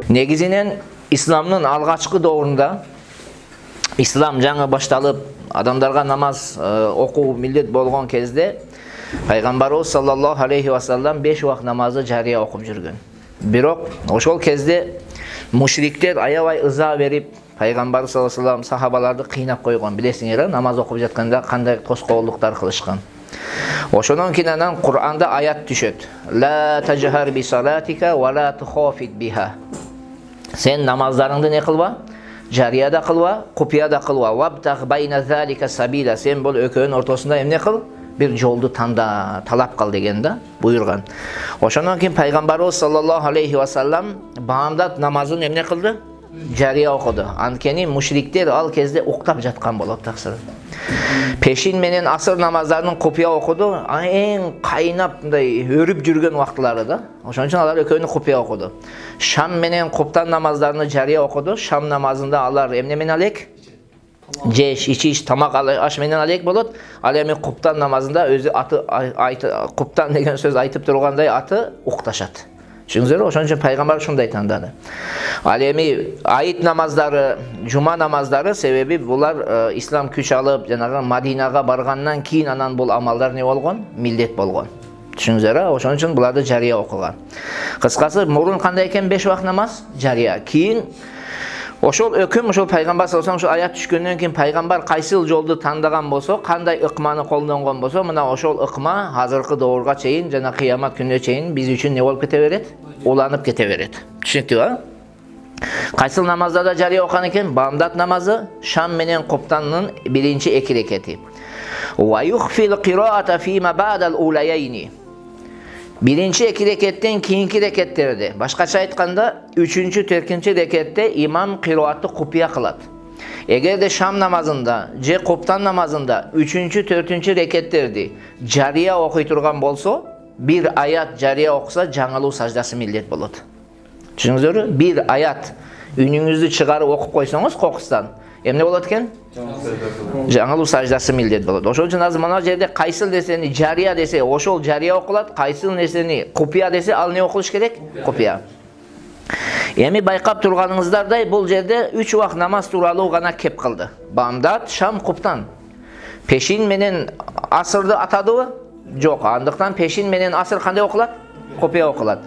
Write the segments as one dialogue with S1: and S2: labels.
S1: Негизинен исламдын алгачкы доорунда ислам жаңы башталып, адамдарга намаз окуу милдет болгон кезде пайгамбарыбыз саллаллаху алейхи ва саллям 5 убак намазды жарыя окуп жүргөн. Бирок ошол кезде мушриктер аябай ыза берип, пайгамбар саллаллаху алейхи ва саллям сахабаларды кыйнап койгон. Билесиңер, намаз окуп жатканда кандай тоскоолдуктар кылышкан. Ошонун кийин анан Кур'анда аят түшөт. Ла тажхар би салатика ва ла тухафит биха. Сен намаздарыңды не кылба? Жария да кылба, купия да кылба. Вабтах байна залика сабила. Сен бул экөөнүн ортосунда эмне кыл? Bir жолду танда, талап кыл деген да буйрган. Ошондон кийин пайгамбарыбыз саллаллаху алейхи ва саллям баамдат намазын эмне кылды? Жария окуду. Анткени мушриктер ал кезде уктап жаткан болот таксыр. Пешин менен асыр намаздарын купия окуду. Эң кайнап мындай өрүп жүргөн убактылары да. Ошон үчүн алар экөөнү купия окуду. Шам менен куптан намаздарын жария окуду. Шам намазында алар эмне менен алек? Жеш, ичиш, тамак аш менен алек болот. Ал эми куптан намазында өзү аты куптан деген сөз айтып тургандай аты укташат. Түшүңүздөр, ошон үчүн пайгамбар ушундай тандады. Ал эми айт намаздары, жума намаздары себеби булар ислам күч алып, жанагы Мадинага баргандан кийин анан бул амалдар не болгон? Милдет болгон. Түшүңүздөр, ошон үчүн буларды жария окуган. Кыскасы, мурун кандай экен 5 убак намаз? Жария. Кийин ошол өкүм, ошол пайгамбар саллаллаху алейхи ва саллям аят түшкөндөн кийин пайгамбар кайсыл жолду тандаган болсо, кандай ыкманы колдонгон болсо, мына ошол ыкма азыркы доорга чейин жана кыямат күнүнө чейин биз үчүн не болуп кете берет? Уланып кете берет. Түшүнүктүбү? Кайсыл намазда жария окуган экен? Бамдат намазы, шам менен куптандын биринчи 2 рекети. Ва юхфил кираата фима ба'дал улайайни. Birinci 2 reketten keyinki reketlerде. Başkaça aytkanda 3-cü, 4-cü rekette imam kıraatı kupiya kılat. Eğer de Şam namazında, kuptan namazında 3-cü, 4-cü reketlerde cariya okuyturgan bolsa, bir ayat cariya okusa жаңылуу саждасы millet bolot. Düşünüңүздөр, bir ayat үнүңүздү чыгарып окуп койсоңуз кокустан, эмне болот экен? Жаңылуу саждасы millet болот. Ошол үчүн азыр мына жерде кайсыл нерсени жария десе, ошол жария окулат, кайсыл нерсени купия десе, ал не окулуш керек? Купия. Эми байкап турганыңыздардай, бул жерде 3 убак намаз тууралуу гана кеп кылды. Бамдат, шам, куптан. Пешин менен асырды атадыбы? Жок. Андыктан пешин менен асыр кандай окулат? Купия окулат.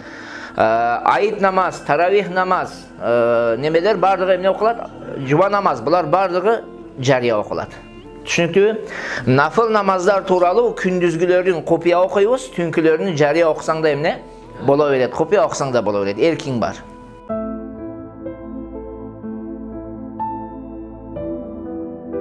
S1: Айт намаз, таравих намаз, немелер бардыгы эмне окулат? Жума намаз, булар бардыгы жария окулат. Түшүнүктүбү? Нафыл намаздар тууралуу күндүзгүлөрүн купия окуйбуз, түнкүлөрүн жария окусаң да эмне боло берет, купия окусаң да боло берет, эркиң бар.